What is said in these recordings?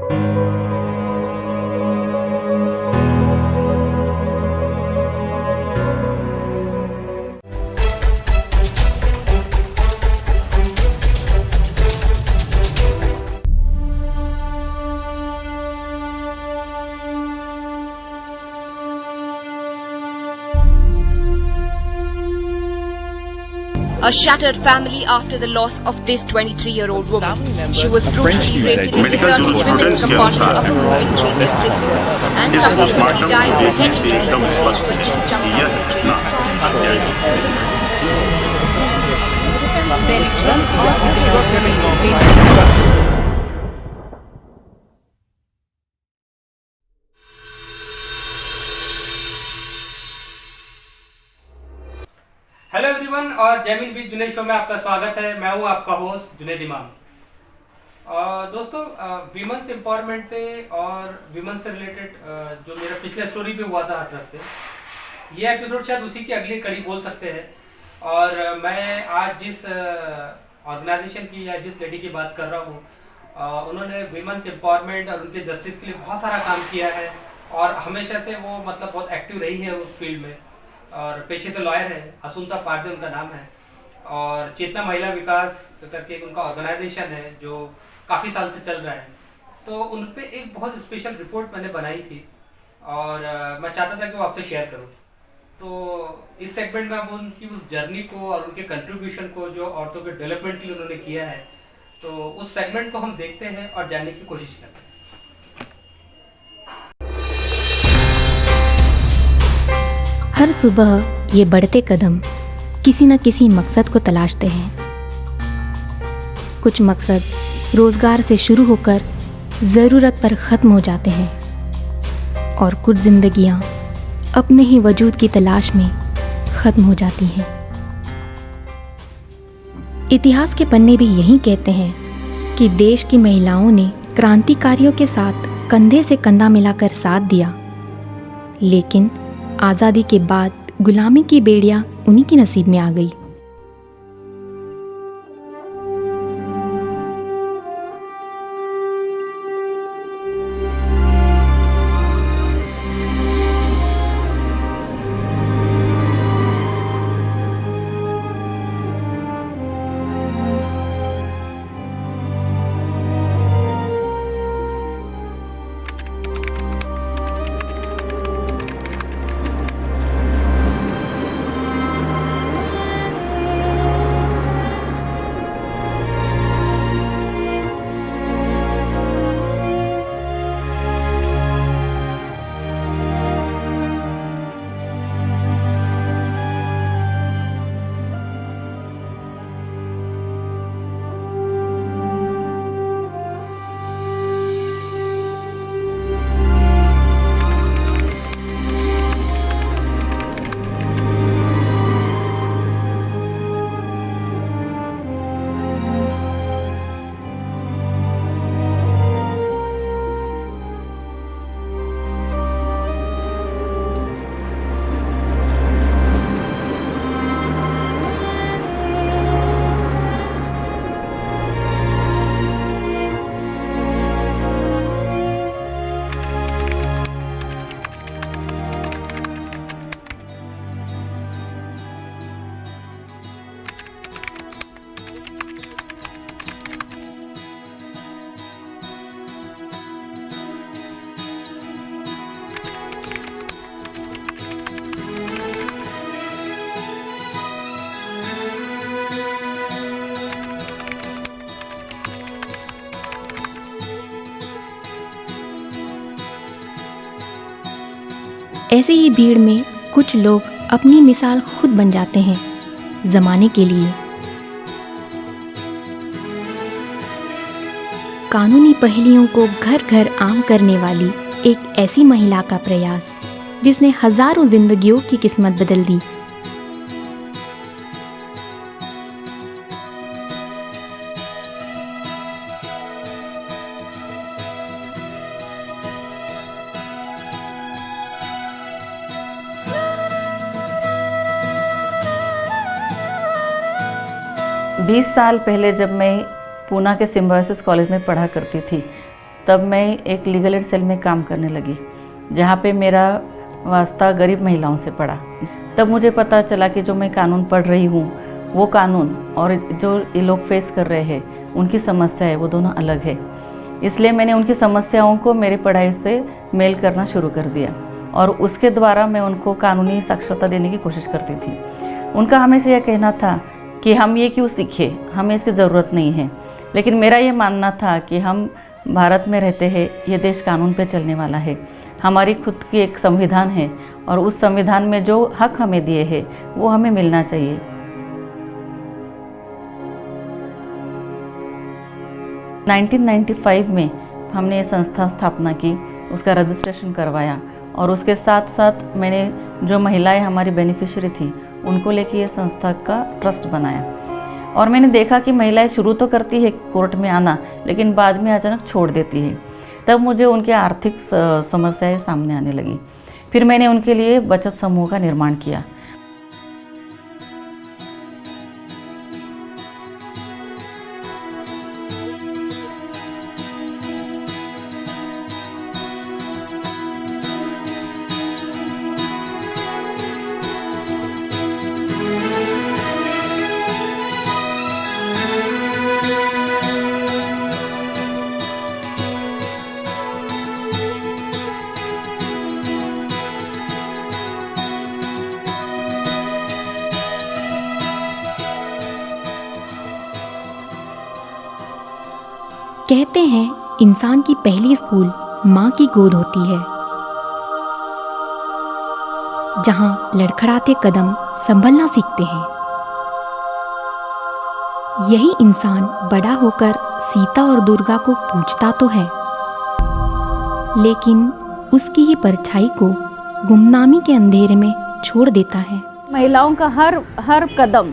A shattered family after the loss of this 23-year-old woman. She was brutally raped in a deserted women's compartment of a moving train in Princeton and subsequently died of head injuries when she jumped out of the train. Bennington hospital was released. Hello everyone और Jaimin with Junaid show में आपका स्वागत है। मैं हूँ आपका host Junaid इमाम। दोस्तों, वीमेंस एम्पावरमेंट पे और वीमेंस से रिलेटेड जो मेरा पिछले स्टोरी पे हुआ था हाथरस पे, ये एपिसोड शायद उसी की अगली कड़ी बोल सकते हैं। और मैं आज जिस ऑर्गेनाइजेशन की या जिस लेडी की बात कर रहा हूँ, उन्होंने वीमेंस एम्पावरमेंट और उनके जस्टिस के लिए बहुत सारा काम किया है और हमेशा से वो मतलब बहुत एक्टिव रही है उस फील्ड में और पेशे से लॉयर है। असुंता पारदे उनका नाम है और चेतना महिला विकास करके उनका ऑर्गेनाइजेशन है जो काफ़ी साल से चल रहा है। तो उन पे एक बहुत स्पेशल रिपोर्ट मैंने बनाई थी और मैं चाहता था कि वो आपसे शेयर करूं। तो इस सेगमेंट में हम उनकी उस जर्नी को और उनके कंट्रीब्यूशन को जो औरतों के डेवलपमेंट के लिए उन्होंने किया है, तो उस सेगमेंट को हम देखते हैं और जानने की कोशिश करते हैं। हर सुबह ये बढ़ते कदम किसी न किसी मकसद को तलाशते हैं। कुछ मकसद रोज़गार से शुरू होकर ज़रूरत पर ख़त्म हो जाते हैं और कुछ ज़िंदगियाँ अपने ही वजूद की तलाश में ख़त्म हो जाती हैं। इतिहास के पन्ने भी यही कहते हैं कि देश की महिलाओं ने क्रांतिकारियों के साथ कंधे से कंधा मिलाकर साथ दिया, लेकिन आज़ादी के बाद गुलामी की बेड़ियां उन्हीं के नसीब में आ गई। ऐसे ही भीड़ में कुछ लोग अपनी मिसाल खुद बन जाते हैं ज़माने के लिए। कानूनी पहेलियों को घर घर आम करने वाली एक ऐसी महिला का प्रयास जिसने हजारों जिंदगियों की किस्मत बदल दी। बीस साल पहले जब मैं पूना के सिम्बायोसिस कॉलेज में पढ़ा करती थी, तब मैं एक लीगल एड सेल में काम करने लगी, जहाँ पे मेरा वास्ता गरीब महिलाओं से पड़ा। तब मुझे पता चला कि जो मैं कानून पढ़ रही हूँ वो कानून और जो ये लोग फेस कर रहे हैं उनकी समस्या है वो दोनों अलग है। इसलिए मैंने उनकी समस्याओं को मेरी पढ़ाई से मेल करना शुरू कर दिया और उसके द्वारा मैं उनको कानूनी साक्षरता देने की कोशिश करती थी। उनका हमेशा यह कहना था कि हम ये क्यों सीखे, हमें इसकी ज़रूरत नहीं है। लेकिन मेरा ये मानना था कि हम भारत में रहते हैं, ये देश कानून पे चलने वाला है, हमारी खुद की एक संविधान है और उस संविधान में जो हक हमें दिए हैं वो हमें मिलना चाहिए। – 1995 में हमने ये संस्था स्थापना की, उसका रजिस्ट्रेशन करवाया और उसके साथ साथ मैंने जो महिलाएं हमारी बेनिफिशियरी थी उनको लेके ये संस्था का ट्रस्ट बनाया। और मैंने देखा कि महिलाएं शुरू तो करती है कोर्ट में आना, लेकिन बाद में अचानक छोड़ देती है। तब मुझे उनके आर्थिक समस्याएं सामने आने लगी। फिर मैंने उनके लिए बचत समूह का निर्माण किया। कहते हैं इंसान की पहली स्कूल माँ की गोद होती है, जहाँ लड़खड़ाते कदम संभलना सीखते हैं। यही इंसान बड़ा होकर सीता और दुर्गा को पूजता तो है, लेकिन उसकी ही परछाई को गुमनामी के अंधेरे में छोड़ देता है। महिलाओं का हर कदम,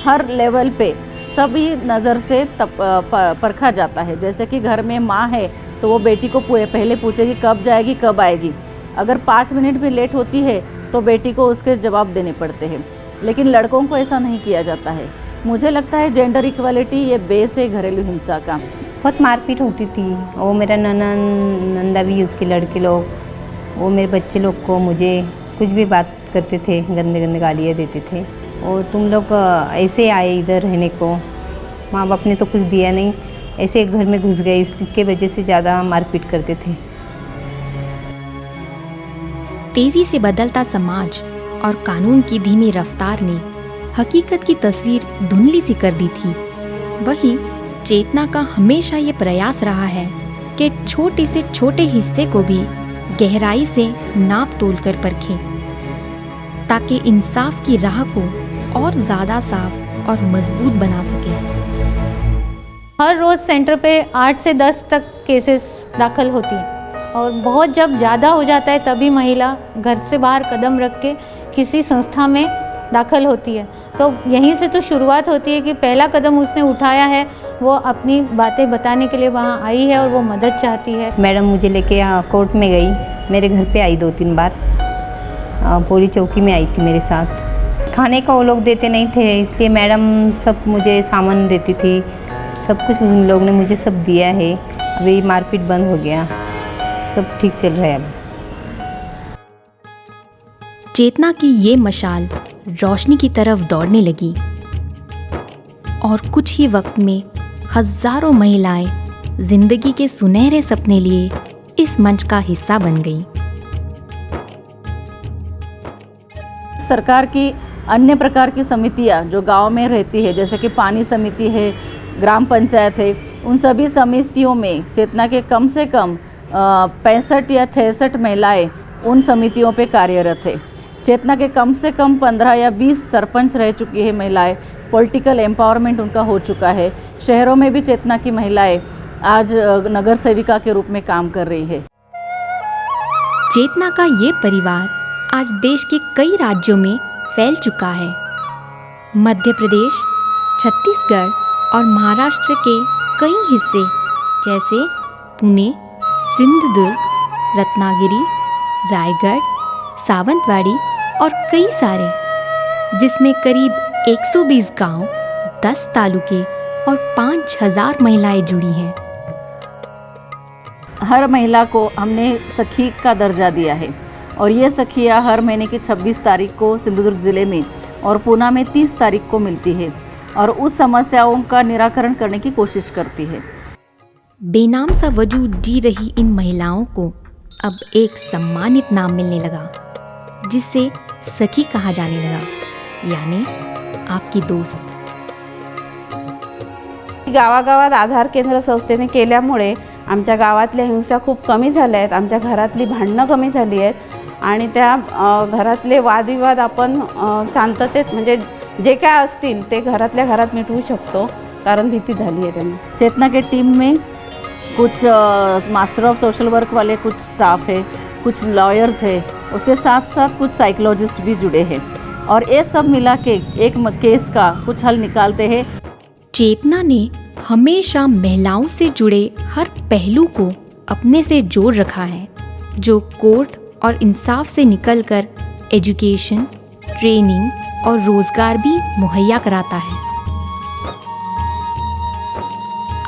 हर लेवल पे सभी नज़र से परखा जाता है। जैसे कि घर में माँ है तो वो बेटी को पहले पूछेगी कब जाएगी, कब आएगी। अगर 5 मिनट भी लेट होती है तो बेटी को उसके जवाब देने पड़ते हैं, लेकिन लड़कों को ऐसा नहीं किया जाता है। मुझे लगता है जेंडर इक्वालिटी ये बेस है घरेलू हिंसा का। बहुत मारपीट होती थी। वो मेरा नंदा भी, उसके लड़के लोग, वो मेरे बच्चे लोग को मुझे कुछ भी बात करते थे, गंदे गंदे गालियाँ देते थे। और तुम लोग ऐसे आए इधर रहने को, माँ बाप ने तो कुछ दिया नहीं, ऐसे घर में घुस गए, इसके वजह से ज़्यादा मारपीट करते थे। तेजी से बदलता समाज और कानून की धीमी रफ्तार ने हकीकत की तस्वीर धुंधली सी कर दी थी। वही चेतना का हमेशा ये प्रयास रहा है कि छोटे से छोटे हिस्से को भी गहराई से नाप तोल कर परखें, ताकि इंसाफ की राह को और ज़्यादा साफ और मजबूत बना सके। हर रोज़ सेंटर पे 8 से 10 तक केसेस दाखिल होती हैं और बहुत जब ज़्यादा हो जाता है तभी महिला घर से बाहर कदम रख के किसी संस्था में दाखिल होती है। तो यहीं से तो शुरुआत होती है कि पहला कदम उसने उठाया है, वो अपनी बातें बताने के लिए वहाँ आई है और वो मदद चाहती है। मैडम मुझे लेके कोर्ट में गई, मेरे घर पे आई 2-3 बार, पूरी चौकी में आई थी मेरे साथ। खाने का वो लोग देते नहीं थे, इसलिए मैडम सब मुझे सामान देती थी, सब कुछ उन लोग ने मुझे सब दिया है। अभी मारपीट बंद हो गया, सब ठीक चल रहा है अब। चेतना की ये मशाल रोशनी की तरफ दौड़ने लगी और कुछ ही वक्त में हजारों महिलाएं जिंदगी के सुनहरे सपने लिए इस मंच का हिस्सा बन गईं। सरकार की अन्य प्रकार की समितियां जो गांव में रहती है, जैसे कि पानी समिति है, ग्राम पंचायत है, उन सभी समितियों में चेतना के कम से कम 65 या 66 महिलाएं उन समितियों पे कार्यरत है। चेतना के कम से कम 15 या 20 सरपंच रह चुकी है महिलाएं, पॉलिटिकल एम्पावरमेंट उनका हो चुका है। शहरों में भी चेतना की महिलाएं आज नगर सेविका के रूप में काम कर रही है। चेतना का ये परिवार आज देश के कई राज्यों में फैल चुका है। मध्य प्रदेश, छत्तीसगढ़ और महाराष्ट्र के कई हिस्से जैसे पुणे, सिंधुदुर्ग, रत्नागिरी, रायगढ़, सावंतवाड़ी और कई सारे, जिसमें करीब 120 गांव, 10 तालुके और 5000 महिलाएं जुड़ी हैं। हर महिला को हमने सखी का दर्जा दिया है और ये सखियाँ हर महीने की 26 तारीख को सिंधुदुर्ग ज़िले में और पूना में 30 तारीख को मिलती है और उस समस्याओं का निराकरण करने की कोशिश करती है। बेनाम सा वजूद जी रही इन महिलाओं को अब एक सम्मानित नाम मिलने लगा, जिससे सखी कहा जाने लगा, यानी आपकी दोस्त। गावागावात आधार केंद्र संस्थेने केल्यामुळे आमच्या गावातल्या हिंसा खूप कमी झाल्या आहेत, आमच्या घरातली भांडणं कमी झाली आहेत आणि त्या घरातले वादविवाद आपण शांततेत म्हणजे जे काय असतील ते घरातल्या घरात मिटवू शकतो, कारण भीती झाली आहे त्यांना। चेतना के टीम में कुछ मास्टर ऑफ सोशल वर्क वाले कुछ स्टाफ है, कुछ लॉयर्स है, उसके साथ साथ कुछ साइकोलॉजिस्ट भी जुड़े हैं और ये सब मिला के एक केस का कुछ हल निकालते हैं। चेतना ने हमेशा महिलाओं से जुड़े हर पहलू को अपने से जोड़ रखा है, जो कोर्ट और इंसाफ से निकलकर एजुकेशन, ट्रेनिंग और रोजगार भी मुहैया कराता है।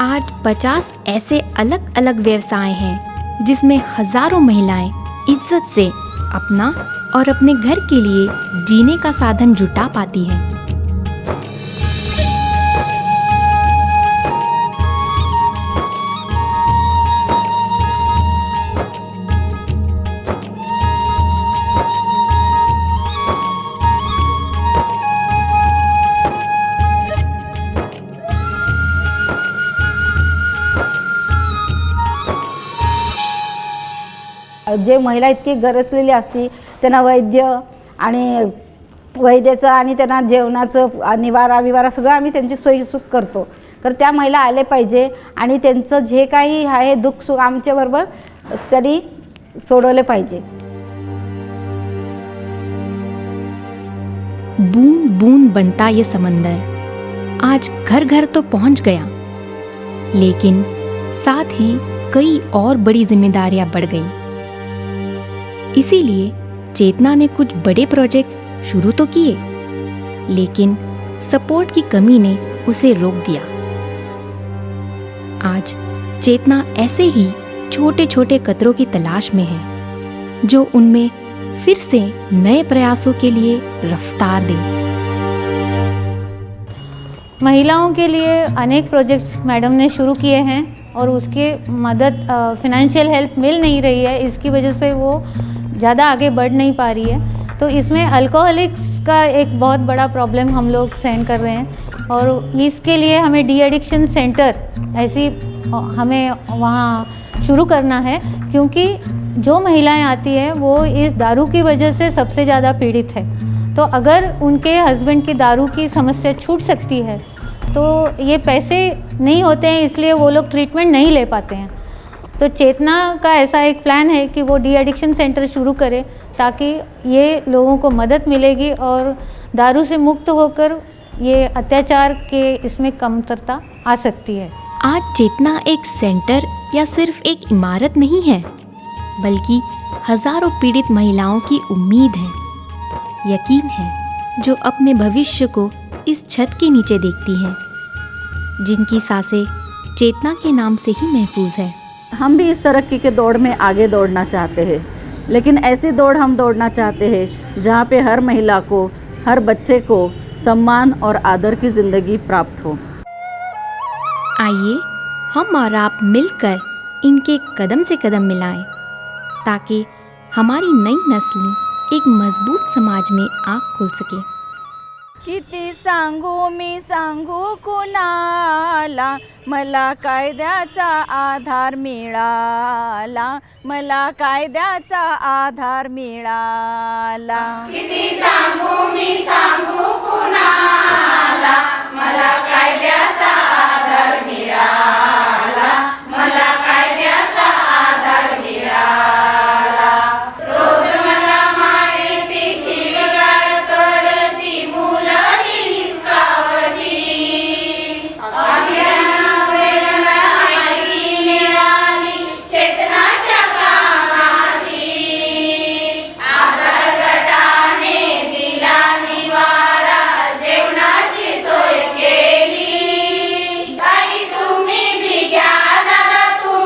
आज 50 ऐसे अलग अलग व्यवसाय हैं जिसमें हजारों महिलाएं इज्जत से अपना और अपने घर के लिए जीने का साधन जुटा पाती हैं। जे महिला इतकी गरजलेली असती त्यांना वैद्य आणि वैद्याचं आणि त्यांना जेवणाचं निवारा सगळं आम्ही त्यांची सोयीसुख करतो, तर त्या महिला आले पाहिजे आणि त्यांचं जे काही आहे दुःख सुख आमच्याबरोबर तरी सोडवले पाहिजे। बूंद बूंद बनता ये समंदर आज घर घर तो पहुंच गया, लेकिन साथ ही कई और बड़ी जिम्मेदारियां बढ़ गई। इसीलिए चेतना ने कुछ बड़े प्रोजेक्ट्स शुरू तो किए, लेकिन सपोर्ट की कमी ने उसे रोक दिया। आज चेतना ऐसे ही छोटे छोटे कतरों की तलाश में है, जो उनमें फिर से नए प्रयासों के लिए रफ्तार दे। महिलाओं के लिए अनेक प्रोजेक्ट्स मैडम ने शुरू किए हैं और उसकी मदद फिनेंशियल हेल्प मिल नहीं रही है, इसकी वजह से वो ज़्यादा आगे बढ़ नहीं पा रही है। तो इसमें अल्कोहलिक्स का एक बहुत बड़ा प्रॉब्लम हम लोग सहन कर रहे हैं और इसके लिए हमें डी एडिक्शन सेंटर ऐसी हमें वहाँ शुरू करना है, क्योंकि जो महिलाएं आती हैं वो इस दारू की वजह से सबसे ज़्यादा पीड़ित है। तो अगर उनके हस्बैंड की दारू की समस्या छूट सकती है तो ये पैसे नहीं होते हैं, इसलिए वो लोग ट्रीटमेंट नहीं ले पाते हैं। तो चेतना का ऐसा एक प्लान है कि वो डी एडिक्शन सेंटर शुरू करे, ताकि ये लोगों को मदद मिलेगी और दारू से मुक्त होकर ये अत्याचार के इसमें कमतरता आ सकती है। आज चेतना एक सेंटर या सिर्फ एक इमारत नहीं है, बल्कि हजारों पीड़ित महिलाओं की उम्मीद है, यकीन है, जो अपने भविष्य को इस छत के नीचे देखती हैं, जिनकी सांसें चेतना के नाम से ही महफूज है। हम भी इस तरक्की के दौड़ में आगे दौड़ना चाहते हैं, लेकिन ऐसी दौड़ हम दौड़ना चाहते हैं जहाँ पे हर महिला को, हर बच्चे को सम्मान और आदर की ज़िंदगी प्राप्त हो। आइए हम और आप मिलकर इनके कदम से कदम मिलाएं, ताकि हमारी नई नस्ल एक मजबूत समाज में आँख खोल सके। किती सांगू मी सांगू कुणाला, मला कायद्याचा आधार मिळाला, मला कायद्याचा आधार मिळाला। किती सांगू मी सांगू कुणाला, मला कायद्याचा आधार मिळाला, मला कायद्याचा आधार मिळाला। रोज मला मारे ती शिवगाळ करती मुलगी निष्कावती, आपल्याला प्रेरणा माहिती मिळाली चेतनाच्या कामाची, आधार गटाने दिला निवारा जेवणाची सोय केली। ताई तुम्ही बी घ्या, दादा तुम्ही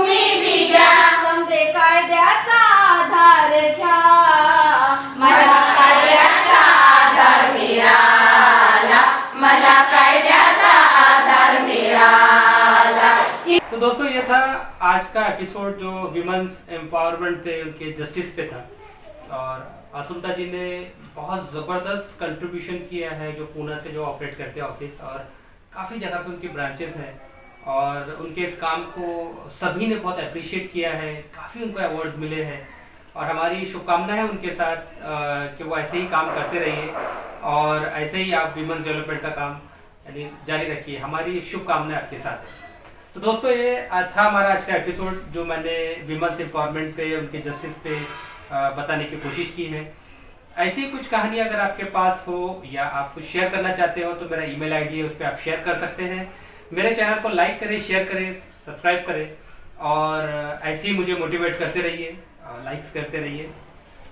था आज का एपिसोड जो विमेंस एम्पावरमेंट पे उनके जस्टिस पे था, और असुमता जी ने बहुत ज़बरदस्त कंट्रीब्यूशन किया है जो पूना से जो ऑपरेट करते हैं ऑफिस, और काफ़ी जगह पे उनके ब्रांचेस हैं, और उनके इस काम को सभी ने बहुत अप्रिशिएट किया है, काफ़ी उनको अवार्ड्स मिले हैं, और हमारी शुभकामना है उनके साथ कि वो ऐसे ही काम करते रहिए और ऐसे ही आप विमेंस डेवलपमेंट का काम यानी जारी रखिए। हमारी शुभकामनाएं आपके साथ है। तो दोस्तों ये था हमारा आज का एपिसोड जो मैंने विमेंस एम्पावरमेंट पे उनके जस्टिस पे बताने की कोशिश की है। ऐसी कुछ कहानी अगर आपके पास हो या आप कुछ शेयर करना चाहते हो तो मेरा ईमेल आईडी है, उस पर आप शेयर कर सकते हैं। मेरे चैनल को लाइक करें, शेयर करें, सब्सक्राइब करें, और ऐसे ही मुझे मोटिवेट करते रहिए, लाइक्स करते रहिए।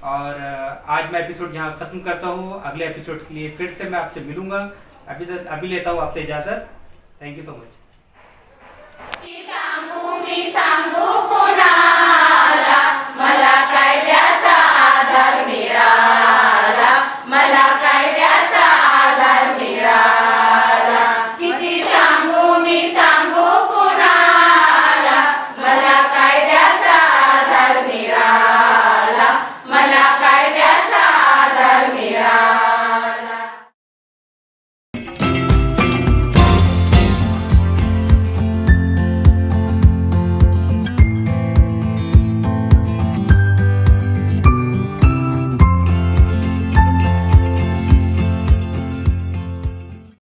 और आज मैं एपिसोड यहाँ ख़त्म करता हूँ। अगले एपिसोड के लिए फिर से मैं आपसे मिलूँगा। अभी लेता हूँ आपसे इजाज़त। Thank you so much.